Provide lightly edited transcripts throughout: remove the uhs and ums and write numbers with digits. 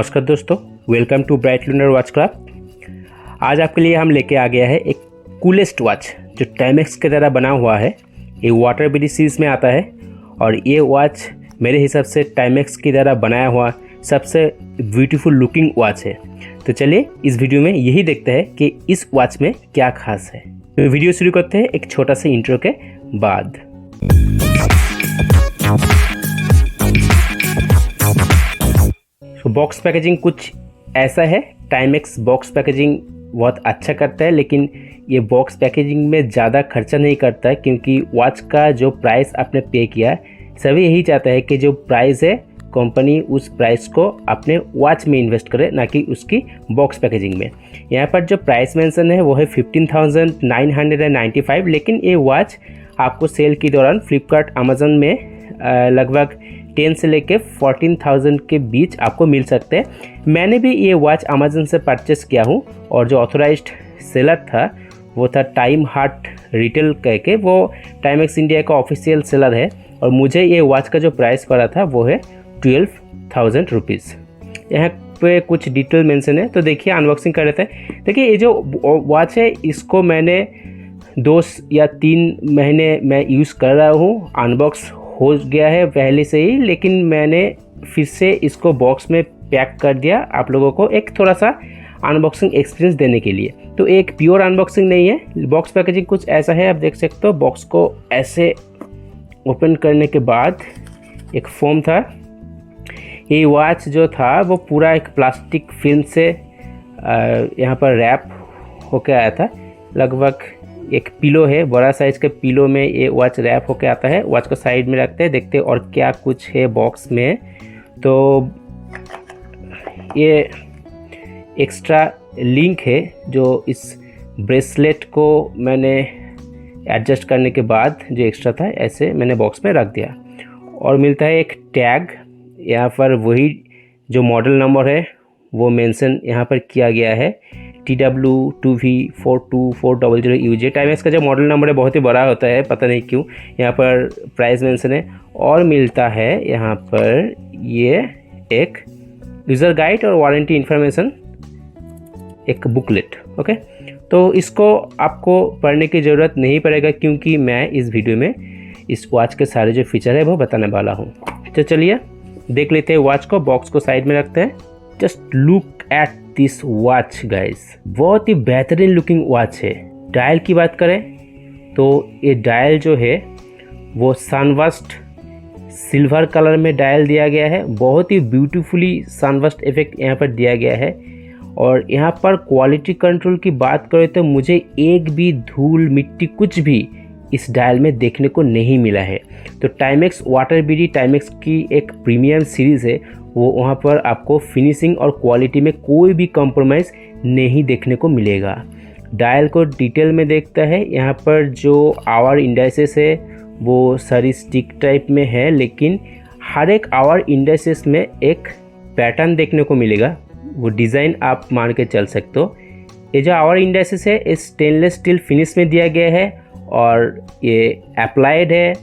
नमस्कार दोस्तों, welcome to bright lunar watch club. आज आपके लिए हम लेके आ गया है एक कूलेस्ट वॉच जो टाइमेक्स की तरह बना हुआ है। ये वाटर बेडी सीरीज में आता है और ये वॉच मेरे हिसाब से टाइमेक्स की तरह बनाया हुआ सबसे ब्यूटीफुल लुकिंग वॉच है। तो चलिए इस वीडियो में यही देखते हैं कि इस वॉच में क्या खास है। तो वीडियो शुरू करते हैं एक छोटा सा इंट्रो के बाद। बॉक्स पैकेजिंग कुछ ऐसा है। टाइमेक्स बॉक्स पैकेजिंग बहुत अच्छा करता है, लेकिन ये बॉक्स पैकेजिंग में ज़्यादा खर्चा नहीं करता है, क्योंकि वॉच का जो प्राइस आपने पे किया है, सभी यही चाहता है कि जो प्राइस है कंपनी उस प्राइस को अपने वॉच में इन्वेस्ट करे, ना कि उसकी बॉक्स पैकेजिंग में। यहाँ पर जो प्राइस मेंशन है वो है 15,995, लेकिन ये वॉच आपको सेल के दौरान फ्लिपकार्ट अमेज़न में लगभग 10 से लेके 14,000 के बीच आपको मिल सकते हैं। मैंने भी ये वॉच अमेज़न से परचेस किया हूँ और जो ऑथोराइज्ड सेलर था वो था टाइम हार्ट रिटेल कह के, वो टाइमेक्स इंडिया का ऑफिशियल सेलर है और मुझे ये वॉच का जो प्राइस पड़ा था वो है 12,000 रुपीज़। यहाँ पे कुछ डिटेल मेंशन है, तो देखिए अनबॉक्सिंग कर लेते हैं। देखिए ये जो वॉच है इसको मैंने 2 या 3 महीने मैं यूज़ कर रहा हूँ। अनबॉक्स हो गया है पहले से ही, लेकिन मैंने फिर से इसको बॉक्स में पैक कर दिया आप लोगों को एक थोड़ा सा अनबॉक्सिंग एक्सपीरियंस देने के लिए। तो एक प्योर अनबॉक्सिंग नहीं है, बॉक्स पैकेजिंग कुछ ऐसा है। आप देख सकते हो बॉक्स को ऐसे ओपन करने के बाद एक फोम था। ये वॉच जो था वो पूरा एक प्लास्टिक फिल्म से यहाँ पर रैप होके आया था। लगभग एक पिलो है, बड़ा साइज के पिलो में ये वॉच रैप होके आता है। वॉच को साइड में रखते हैं, देखते हैं और क्या कुछ है बॉक्स में। तो ये एक्स्ट्रा लिंक है जो इस ब्रेसलेट को मैंने एडजस्ट करने के बाद जो एक्स्ट्रा था ऐसे मैंने बॉक्स में रख दिया। और मिलता है एक टैग, यहाँ पर वही जो मॉडल नंबर है वो मेंशन यहाँ पर किया गया है, TW2V42400UJ। टाइमेक्स का जो मॉडल नंबर है बहुत ही बड़ा होता है, पता नहीं क्यों। यहाँ पर प्राइस मेंशन है और मिलता है यहाँ पर ये एक यूज़र गाइड और वारंटी इन्फॉर्मेशन, एक बुकलेट। ओके, तो इसको आपको पढ़ने की ज़रूरत नहीं पड़ेगा, क्योंकि मैं इस वीडियो में इस वॉच के सारे जो फीचर है वो बताने वाला हूँ। तो चलिए देख लेते हैं वॉच को। बॉक्स को साइड में रखते हैं। Just look at this watch guys, बहुत ही बेहतरीन लुकिंग वॉच है। डायल की बात करें तो ये डायल जो है वो सनबर्स्ट सिल्वर कलर में डायल दिया गया है। बहुत ही ब्यूटीफुली सनबर्स्ट इफेक्ट यहाँ पर दिया गया है। और यहाँ पर क्वालिटी कंट्रोल की बात करें तो मुझे एक भी धूल मिट्टी कुछ भी इस डायल में देखने को नहीं मिला है। तो टाइमेक्स वाटर बीडी टाइमेक्स की एक प्रीमियम सीरीज़ है, वो वहाँ पर आपको फिनिशिंग और क्वालिटी में कोई भी कॉम्प्रोमाइज़ नहीं देखने को मिलेगा। डायल को डिटेल में देखता है। यहाँ पर जो आवर इंडाइसेस है वो सारी स्टिक टाइप में है, लेकिन हर एक आवर इंडाइसेस में एक पैटर्न देखने को मिलेगा। वो डिज़ाइन आप मान के चल सकते हो। ये जो आवर इंडाइसेस है इस स्टेनलेस स्टील फिनिश में दिया गया है और ये अप्लाइड है।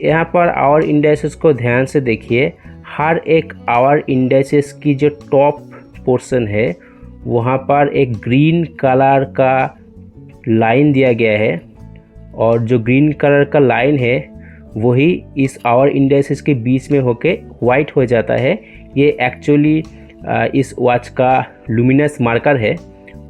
यहाँ पर आवर इंडाइसेस को ध्यान से देखिए। हर एक आवर इंडाइसेस की जो टॉप पोर्शन है वहाँ पर एक ग्रीन कलर का लाइन दिया गया है, और जो ग्रीन कलर का लाइन है वही इस आवर इंडाइसेस के बीच में होके वाइट हो जाता है। ये एक्चुअली इस वॉच का लुमिनस मार्कर है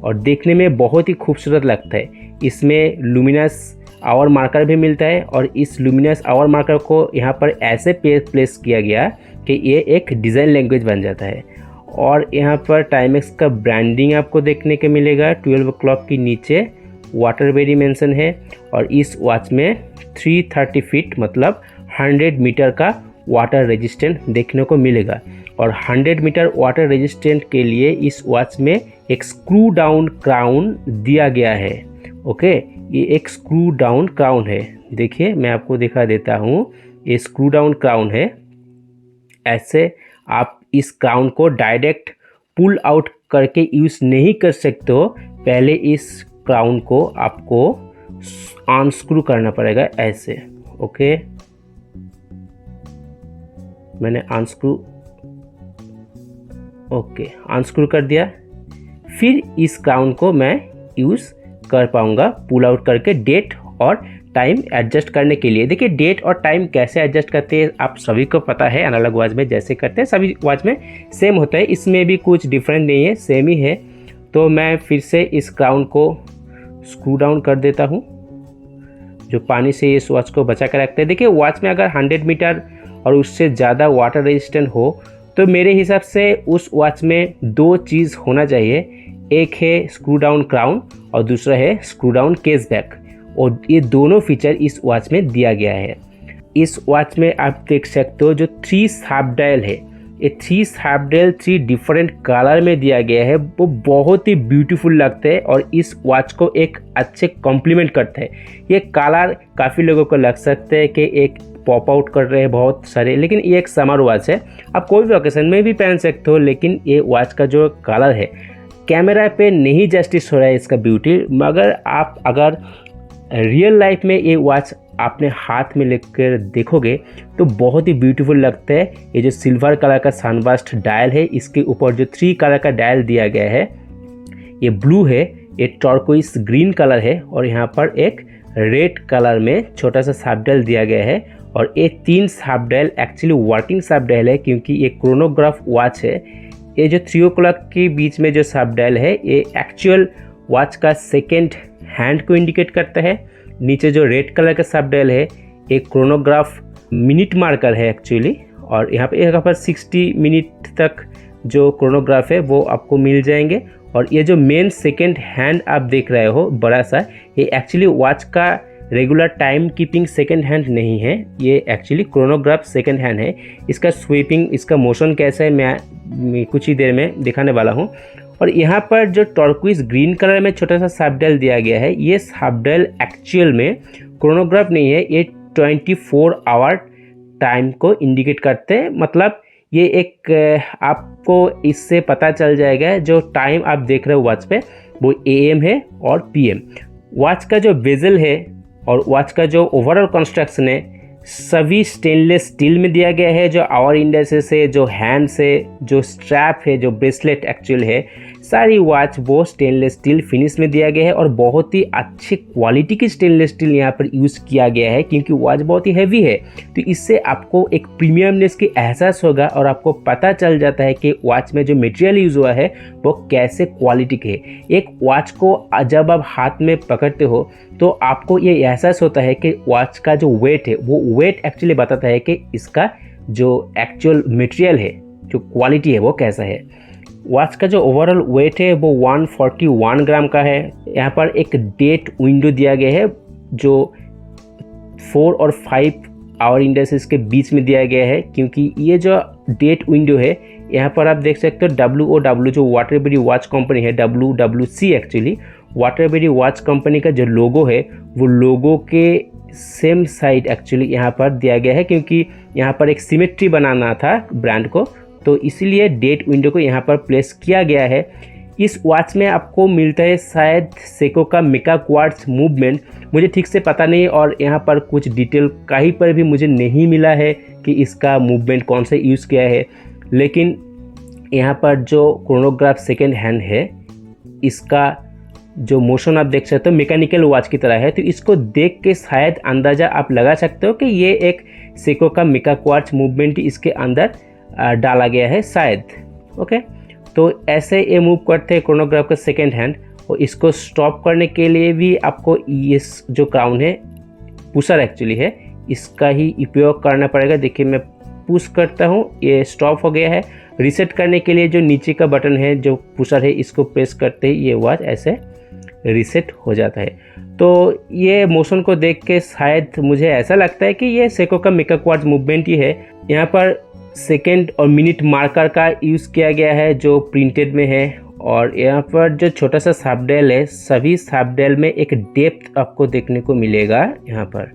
और देखने में बहुत ही खूबसूरत लगता है। इसमें लुमिनस आवर मार्कर भी मिलता है और इस लुमिनस आवर मार्कर को यहाँ पर ऐसे प्लेस किया गया कि ये एक डिज़ाइन लैंग्वेज बन जाता है। और यहाँ पर टाइमेक्स का ब्रांडिंग आपको देखने को मिलेगा। 12 o'clock की नीचे वाटर बेडी मेंशन है और इस वॉच में 330 फीट मतलब 100 मीटर का वाटर रेजिस्टेंट देखने को मिलेगा। और 100 मीटर वाटर रेजिस्टेंट के लिए इस वॉच में एक स्क्रू डाउन क्राउन दिया गया है। ओके, ये एक स्क्रू डाउन क्राउन है। देखिए मैं आपको दिखा देता हूँ, ये स्क्रू डाउन क्राउन है। ऐसे आप इस क्राउन को डायरेक्ट पुल आउट करके यूज़ नहीं कर सकते हो। पहले इस क्राउन को आपको अनस्क्रू करना पड़ेगा ऐसे। ओके, मैंने अनस्क्रू ओके, अनस्क्रू कर दिया। फिर इस क्राउन को मैं यूज़ कर पाऊँगा पुल आउट करके डेट और टाइम एडजस्ट करने के लिए। देखिए डेट और टाइम कैसे एडजस्ट करते हैं आप सभी को पता है, एनालॉग वॉच में जैसे करते हैं सभी वॉच में सेम होता है, इसमें भी कुछ डिफरेंट नहीं है, सेम ही है। तो मैं फिर से इस क्राउन को स्क्रू डाउन कर देता हूँ, जो पानी से इस वॉच को बचा कर रखते हैं। देखिए वॉच में अगर 100 मीटर और उससे ज़्यादा वाटर रेजिस्टेंट हो तो मेरे हिसाब से उस वॉच में 2 चीज़ होना चाहिए, एक है स्क्रू डाउन क्राउन और दूसरा है स्क्रू डाउन केस बैक, और ये दोनों फीचर इस वॉच में दिया गया है। इस वॉच में आप देख सकते हो जो 3 शार्प डायल है, ये 3 शार्प डायल 3 डिफरेंट कलर में दिया गया है, वो बहुत ही ब्यूटीफुल लगते हैं और इस वॉच को एक अच्छे कॉम्प्लीमेंट करते हैं। ये कलर काफ़ी लोगों को लग सकते हैं कि एक पॉप आउट कर रहे हैं बहुत सारे, लेकिन ये एक समर वॉच है, आप कोई भी ओकेजन में भी पहन सकते हो। लेकिन ये वॉच का जो कलर है कैमरा पे नहीं जस्टिस हो रहा है इसका ब्यूटी, मगर आप अगर रियल लाइफ में ये वॉच आपने हाथ में लेकर देखोगे तो बहुत ही ब्यूटीफुल लगता है। ये जो सिल्वर कलर का सनबर्स्ट डायल है, इसके ऊपर जो 3 कलर का डायल दिया गया है, ये ब्लू है, ये टर्कोइस ग्रीन कलर है और यहाँ पर एक रेड कलर में छोटा सा शार्प डायल दिया गया है। और ये 3 sharp dial actually working sharp dial है, क्योंकि ये क्रोनोग्राफ वॉच है। ये जो 3 o'clock के बीच में जो शार्प डायल है ये एक्चुअल वॉच का सेकेंड हैंड को इंडिकेट करता है। नीचे जो रेड कलर का शार्प डायल है एक क्रोनोग्राफ मिनट मार्कर है एक्चुअली, और यहाँ पर 60 मिनट तक जो क्रोनोग्राफ है वो आपको मिल जाएंगे। और ये जो मेन सेकेंड हैंड आप देख रहे हो बड़ा सा, ये एक्चुअली वॉच का regular time keeping second hand नहीं है, ये एक्चुअली क्रोनोग्राफ सेकेंड हैंड है। इसका स्वीपिंग, इसका मोशन कैसा है मैं कुछ ही देर में दिखाने वाला हूँ। और यहाँ पर जो टर्कोइस ग्रीन कलर में छोटा सा शार्प डायल दिया गया है, ये शार्प डायल एक्चुअल में क्रोनोग्राफ नहीं है, ये 24 आवर टाइम को इंडिकेट करते हैं। मतलब ये एक आपको इससे पता चल जाएगा जो टाइम आप देख रहे हो वॉच पे वो AM है और PM। वॉच का जो बेजल है और वॉच का जो ओवरऑल कंस्ट्रक्शन है सभी स्टेनलेस स्टील में दिया गया है। जो आवर इंडेक्सेस है, जो हैंड से, जो स्ट्रैप है, जो ब्रेसलेट एक्चुअल है, सारी वॉच वो स्टेनलेस स्टील फिनिश में दिया गया है और बहुत ही अच्छी क्वालिटी की स्टेनलेस स्टील यहाँ पर यूज़ किया गया है, क्योंकि वॉच बहुत ही हैवी है। तो इससे आपको एक प्रीमियमनेस की एहसास होगा और आपको पता चल जाता है कि वॉच में जो मटेरियल यूज़ हुआ है वो कैसे क्वालिटी के है। एक वॉच को जब आप हाथ में पकड़ते हो तो आपको ये एहसास होता है कि वॉच का जो वेट है वो वेट एक्चुअली बताता है कि इसका जो एक्चुअल मटेरियल है, जो क्वालिटी है वो कैसा है। वॉच का जो ओवरऑल वेट है वो 141 ग्राम का है। यहाँ पर एक डेट विंडो दिया गया है जो 4 और 5 आवर इंडेक्सेस के बीच में दिया गया है, क्योंकि ये जो डेट विंडो है यहाँ पर आप देख सकते हो WOW जो वाटरबेरी वॉच कंपनी है, WWC एक्चुअली वाटरबेरी वॉच कंपनी का जो लोगो है वो लोगो के सेम साइड एक्चुअली यहाँ पर दिया गया है, क्योंकि यहाँ पर एक सिमेट्री बनाना था ब्रांड को, तो इसीलिए डेट विंडो को यहाँ पर प्लेस किया गया है। इस वॉच में आपको मिलता है शायद सेको का मेगा क्वार्ट्ज मूवमेंट, मुझे ठीक से पता नहीं, और यहाँ पर कुछ डिटेल कहीं पर भी मुझे नहीं मिला है कि इसका मूवमेंट कौन सा यूज़ किया है। लेकिन यहाँ पर जो क्रोनोग्राफ सेकेंड हैंड है इसका जो मोशन आप देख सकते हो मैकेनिकल वॉच की तरह है, तो इसको देख के शायद अंदाज़ा आप लगा सकते हो कि ये एक सेको का मेगा क्वार्ट्ज मूवमेंट इसके अंदर डाला गया है शायद। ओके, तो ऐसे ये मूव करते हैं क्रोनोग्राफ का सेकेंड हैंड, और इसको स्टॉप करने के लिए भी आपको इस जो क्राउन है पुशर एक्चुअली है इसका ही उपयोग करना पड़ेगा। देखिए मैं पुश करता हूँ, ये स्टॉप हो गया है। रीसेट करने के लिए जो नीचे का बटन है जो पुशर है इसको प्रेस करते ही ये वॉच ऐसे रीसेट हो जाता है। तो ये मोशन को देख के शायद मुझे ऐसा लगता है कि ये सेको का मेगा क्वार्ट्ज मूवमेंट ही है। यहाँ पर सेकेंड और मिनट मार्कर का यूज़ किया गया है जो प्रिंटेड में है, और यहाँ पर जो छोटा सा शार्प डायल है सभी शार्प डायल में एक डेप्थ आपको देखने को मिलेगा। यहाँ पर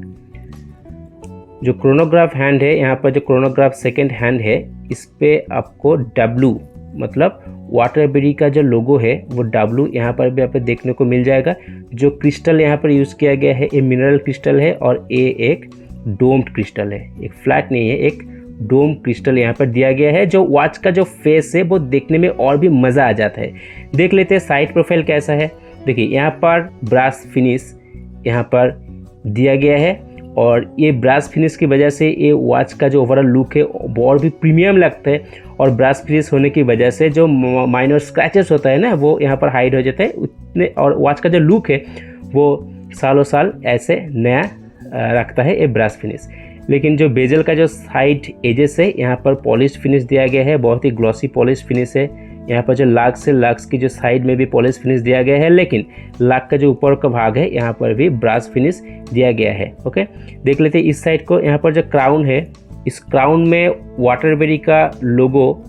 जो क्रोनोग्राफ हैंड है, यहाँ पर जो क्रोनोग्राफ सेकेंड हैंड है इस पे आपको W मतलब वाटरबेरी का जो लोगो है वो W यहाँ पर भी आपको देखने को मिल जाएगा। जो क्रिस्टल यहाँ पर यूज़ किया गया है ये मिनरल क्रिस्टल है और ये एक डोम्ड क्रिस्टल है, एक फ्लैट नहीं है, एक डोम क्रिस्टल यहाँ पर दिया गया है, जो वॉच का जो फेस है वो देखने में और भी मज़ा आ जाता है। देख लेते हैं साइड प्रोफाइल कैसा है। देखिए यहाँ पर ब्रास फिनिश यहाँ पर दिया गया है, और ये ब्रास फिनिश की वजह से ये वॉच का जो ओवरऑल लुक है वो और भी प्रीमियम लगता है, और ब्रास फिनिश होने की वजह से जो माइनर स्क्रैचेस होता है ना वो यहाँ पर हाइड हो जाता है उतने, और वॉच का जो लुक है वो सालों साल ऐसे नया रखता है ये ब्रास फिनिश। लेकिन जो बेजल का जो साइड एजेस है यहाँ पर पॉलिश फिनिश दिया गया है, बहुत ही ग्लॉसी पॉलिश फिनिश है। यहाँ पर जो लक्स है, लक्स की जो साइड में भी पॉलिश फिनिश दिया गया है, लेकिन लक का जो ऊपर का भाग है यहाँ पर भी ब्रास फिनिश दिया गया है। ओके, देख लेते हैं इस साइड को। यहाँ पर जो क्राउन है, इस क्राउन में वाटरबेरी का लोगो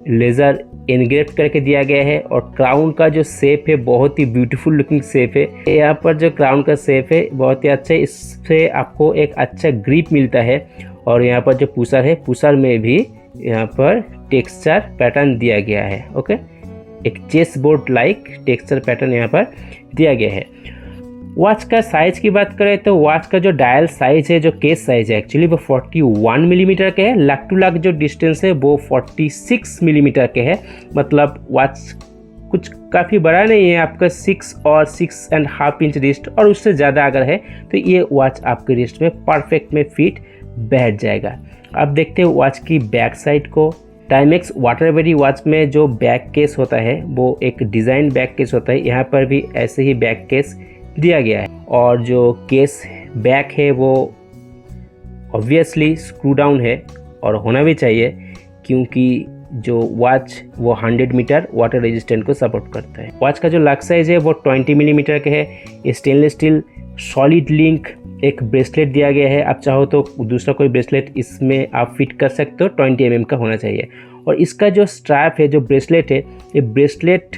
लेज़र एनग्रेव करके दिया गया है, और क्राउन का जो शेप है बहुत ही ब्यूटीफुल लुकिंग शेप है। यहाँ पर जो क्राउन का शेप है बहुत ही अच्छा है, इससे आपको एक अच्छा ग्रिप मिलता है। और यहाँ पर जो पुशर है, पुशर में भी यहाँ पर टेक्सचर पैटर्न दिया गया है। ओके, एक chess board like texture pattern यहाँ पर दिया गया है। वॉच का साइज़ की बात करें तो वॉच का जो डायल साइज़ है, जो केस साइज़ है एक्चुअली वो 41 मिलीमीटर के है। लक टू लक जो डिस्टेंस है वो 46 मिलीमीटर के है। मतलब वॉच कुछ काफ़ी बड़ा नहीं है, आपका 6 और 6.5 इंच रिस्ट, और उससे ज़्यादा अगर है तो ये वॉच आपके रिस्ट में परफेक्ट में फिट बैठ जाएगा। अब देखते हैं वॉच की बैक साइड को। टाइमेक्स वाटरबेरी वॉच में जो बैक केस होता है वो एक डिज़ाइन बैक केस होता है, यहाँ पर भी ऐसे ही बैक केस दिया गया है। और जो केस बैक है वो ऑब्वियसली स्क्रू डाउन है, और होना भी चाहिए क्योंकि जो वॉच वो 100 मीटर वाटर रेजिस्टेंट को सपोर्ट करता है। वॉच का जो लक साइज है वो 20 मिलीमीटर का है। स्टेनलेस स्टील सॉलिड लिंक एक ब्रेसलेट दिया गया है। आप चाहो तो दूसरा कोई ब्रेसलेट इसमें आप फिट कर सकते हो, 20 mm का होना चाहिए। और इसका जो स्ट्रैप है, जो ब्रेसलेट है, ये ब्रेसलेट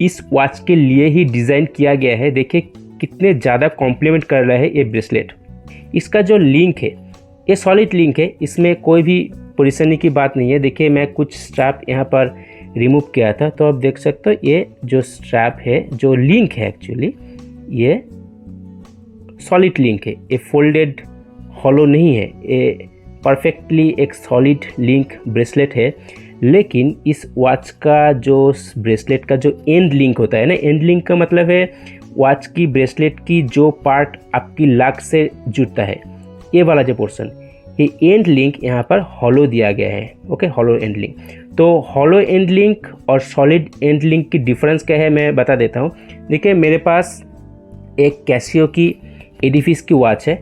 इस वॉच के लिए ही डिज़ाइन किया गया है। देखिए कितने ज़्यादा कॉम्प्लीमेंट कर रहा है ये ब्रेसलेट। इसका जो लिंक है ये सॉलिड लिंक है, इसमें कोई भी परेशानी की बात नहीं है। देखिए मैं कुछ स्ट्रैप यहाँ पर रिमूव किया था तो आप देख सकते हो ये जो स्ट्रैप है, जो लिंक है एक्चुअली ये सॉलिड लिंक है, ये फोल्डेड हॉलो नहीं है, ये परफेक्टली एक सॉलिड लिंक ब्रेसलेट है। लेकिन इस वॉच का जो ब्रेसलेट का जो एंड लिंक होता है ना, एंड लिंक का मतलब है वॉच की ब्रेसलेट की जो पार्ट आपकी लक से जुड़ता है, ये वाला जो पोर्शन, ये एंड लिंक यहाँ पर हॉलो दिया गया है। Okay, hollow and link. तो हॉलो एंड लिंक और सॉलिड एंड लिंक की डिफरेंस क्या है मैं बता देता हूँ। देखिए मेरे पास एक कैसियो की एडिफिस की वॉच है,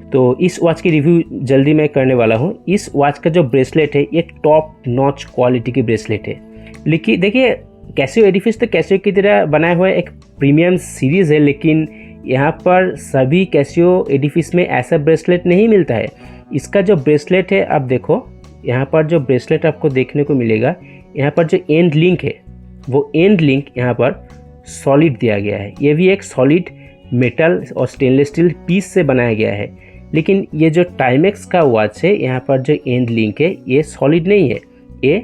तो इस वॉच की रिव्यू जल्दी मैं करने वाला हूँ। इस वॉच का जो ब्रेसलेट है ये टॉप नॉच क्वालिटी की ब्रेसलेट है। लेकिन देखिए कैसियो एडिफिस तो कैसियो की तरह बनाया हुआ एक प्रीमियम सीरीज़ है, लेकिन यहाँ पर सभी कैसियो एडिफिस में ऐसा ब्रेसलेट नहीं मिलता है। इसका जो ब्रेसलेट है आप देखो, यहाँ पर जो ब्रेसलेट आपको देखने को मिलेगा, यहाँ पर जो एंड लिंक है वो एंड लिंक यहाँ पर सॉलिड दिया गया है। ये भी एक सॉलिड मेटल और स्टेनलेस स्टील पीस से बनाया गया है। लेकिन ये जो टाइमेक्स का वॉच है, यहाँ पर जो एंड लिंक है ये सॉलिड नहीं है, ये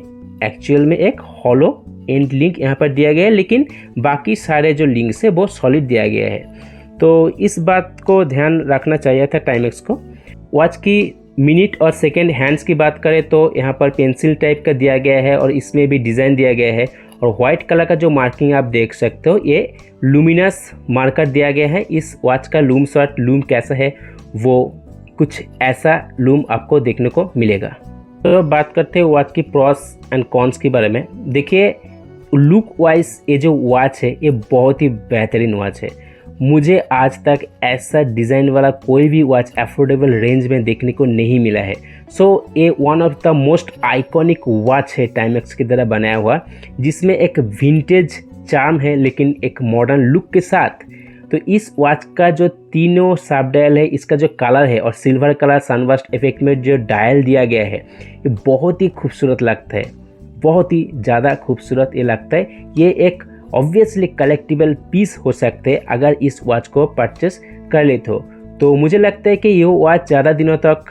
एक्चुअल में एक हॉलो एंड लिंक यहाँ पर दिया गया है, लेकिन बाकी सारे जो लिंक्स है वो सॉलिड दिया गया है। तो इस बात को ध्यान रखना चाहिए था टाइमेक्स को। वॉच की मिनट और सेकेंड हैंड्स की बात करें तो यहाँ पर पेंसिल टाइप का दिया गया है, और इसमें भी डिज़ाइन दिया गया है। और वाइट कलर का जो मार्किंग आप देख सकते हो, ये लुमिनस मार्कर दिया गया है। इस वॉच का लूम शॉट लूम कैसा है वो कुछ ऐसा लूम आपको देखने को मिलेगा। तो बात करते हैं वॉच की प्रॉस एंड कॉन्स के बारे में। देखिए लुक वाइज ये जो वॉच है ये बहुत ही बेहतरीन वॉच है। मुझे आज तक ऐसा डिज़ाइन वाला कोई भी वॉच अफोर्डेबल रेंज में देखने को नहीं मिला है। सो ये one of the most iconic watch है टाइमेक्स की तरह बनाया हुआ, जिसमें एक विंटेज चार्म है लेकिन एक मॉडर्न लुक के साथ। तो इस वॉच का जो तीनों सब डायल है, इसका जो कलर है और सिल्वर कलर सनबर्स्ट इफेक्ट में जो डायल दिया गया है, ये बहुत ही खूबसूरत लगता है, बहुत ही ज़्यादा खूबसूरत ये लगता है। ये एक ऑब्वियसली कलेक्टिबल पीस हो सकते हैं अगर इस वॉच को परचेस कर लेते हो। तो मुझे लगता है कि ये वॉच ज़्यादा दिनों तक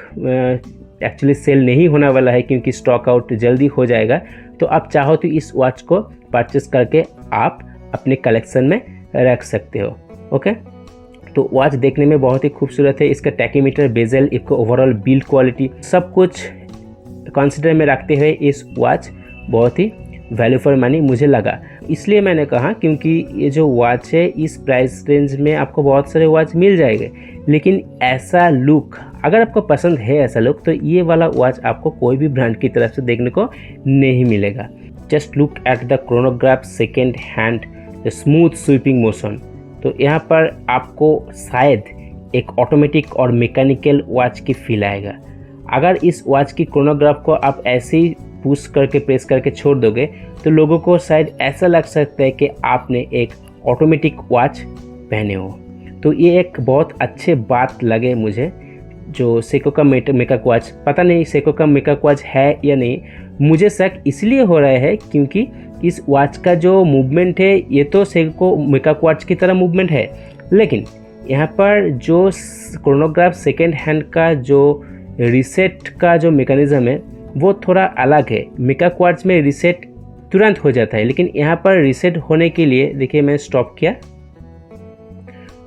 एक्चुअली सेल नहीं होने वाला है, क्योंकि स्टॉक आउट जल्दी हो जाएगा। तो आप चाहो तो इस वॉच को परचेस करके आप अपने कलेक्शन में रख सकते हो। ओके, तो वॉच देखने में बहुत ही खूबसूरत है। इसका टैकीमीटर, बेजल, इसका ओवरऑल बिल्ड क्वालिटी सब कुछ कंसिडर में रखते हुए इस वॉच बहुत ही वैल्यू फॉर मनी मुझे लगा। इसलिए मैंने कहा क्योंकि ये जो वॉच है इस प्राइस रेंज में आपको बहुत सारे वॉच मिल जाएंगे, लेकिन ऐसा लुक अगर आपको पसंद है ऐसा लुक, तो ये वाला वॉच आपको कोई भी ब्रांड की तरफ से देखने को नहीं मिलेगा। Just look at the chronograph second hand, the smooth sweeping motion. तो यहाँ पर आपको शायद एक ऑटोमेटिक और मैकेनिकल वॉच की फील आएगा। अगर इस वॉच की क्रोनोग्राफ को आप ऐसे ही पुश करके प्रेस करके छोड़ दोगे तो लोगों को शायद ऐसा लग सकता है कि आपने एक ऑटोमेटिक वॉच पहने हो। तो ये एक बहुत अच्छे बात लगे मुझे जो सेको का मेकअप वॉच, पता नहीं सेको का मेकअप वॉच है या नहीं, मुझे शक इसलिए हो रहा है क्योंकि इस वॉच का जो मूवमेंट है ये तो सेको मेकअप वॉच की तरह मूवमेंट है, लेकिन यहाँ पर जो क्रोनोग्राफ सेकेंड हैंड का जो रीसेट का जो मैकेनिज्म है वो थोड़ा अलग है। मेकअप वॉच में रीसेट तुरंत हो जाता है, लेकिन यहाँ पर रीसेट होने के लिए देखिए मैं स्टॉप किया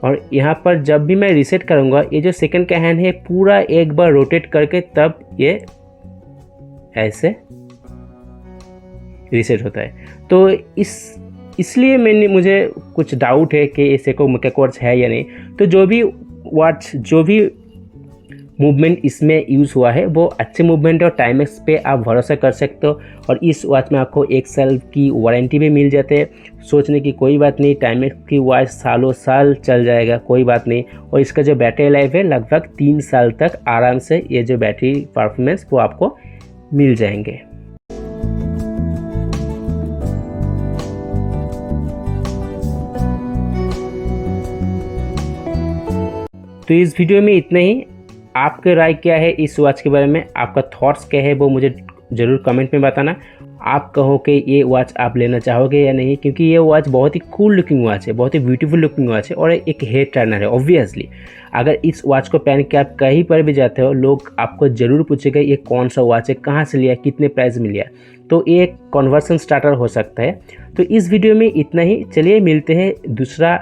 और यहाँ पर जब भी मैं रीसेट करूँगा ये जो सेकंड का हैंड है पूरा एक बार रोटेट करके तब ये ऐसे रीसेट होता है। तो इसलिए मुझे कुछ डाउट है कि ये सेको मेकअप वॉच है या नहीं। तो जो भी मूवमेंट इसमें यूज़ हुआ है वो अच्छे मूवमेंट और टाइमेक्स पे आप भरोसा कर सकते हो। और इस वॉच में आपको 1 साल की वारंटी भी मिल जाते हैं। सोचने की कोई बात नहीं, टाइमेक्स की वॉच सालों साल चल जाएगा, कोई बात नहीं। और इसका जो बैटरी लाइफ है लगभग 3 साल तक आराम से ये जो बैटरी परफॉर्मेंस वो आपको मिल जाएंगे। तो इस वीडियो में इतना ही। आपकी राय क्या है इस वॉच के बारे में, आपका थॉट्स क्या है वो मुझे ज़रूर कमेंट में बताना। आप कहो कि ये वॉच आप लेना चाहोगे या नहीं, क्योंकि ये वॉच बहुत ही कूल लुकिंग वॉच है, बहुत ही ब्यूटीफुल लुकिंग वॉच है और एक हेयर टर्नर है। ऑब्वियसली अगर इस वॉच को पहन के आप कहीं पर भी जाते हो लोग आपको ज़रूर पूछेगा ये कौन सा वॉच है, कहाँ से लिया, कितने प्राइस में लिया। तो ये एक कन्वर्सन स्टार्टर हो सकता है। तो इस वीडियो में इतना ही। चलिए मिलते हैं दूसरा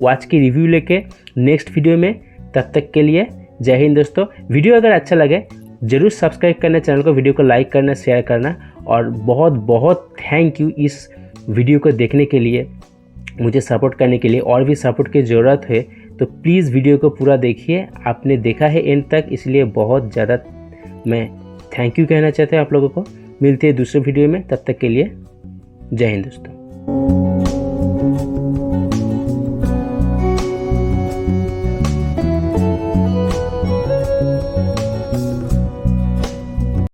वॉच की रिव्यू लेके नेक्स्ट वीडियो में। तब तक के लिए जय हिंद दोस्तों। वीडियो अगर अच्छा लगे ज़रूर सब्सक्राइब करना, चैनल को, वीडियो को लाइक करना, शेयर करना। और बहुत बहुत थैंक यू इस वीडियो को देखने के लिए, मुझे सपोर्ट करने के लिए। और भी सपोर्ट की ज़रूरत है तो प्लीज़ वीडियो को पूरा देखिए। आपने देखा है एंड तक, इसलिए बहुत ज़्यादा मैं थैंक यू कहना चाहता हूँ आप लोगों को। मिलते हैं दूसरे वीडियो में, तब तक के लिए जय हिंद दोस्तों।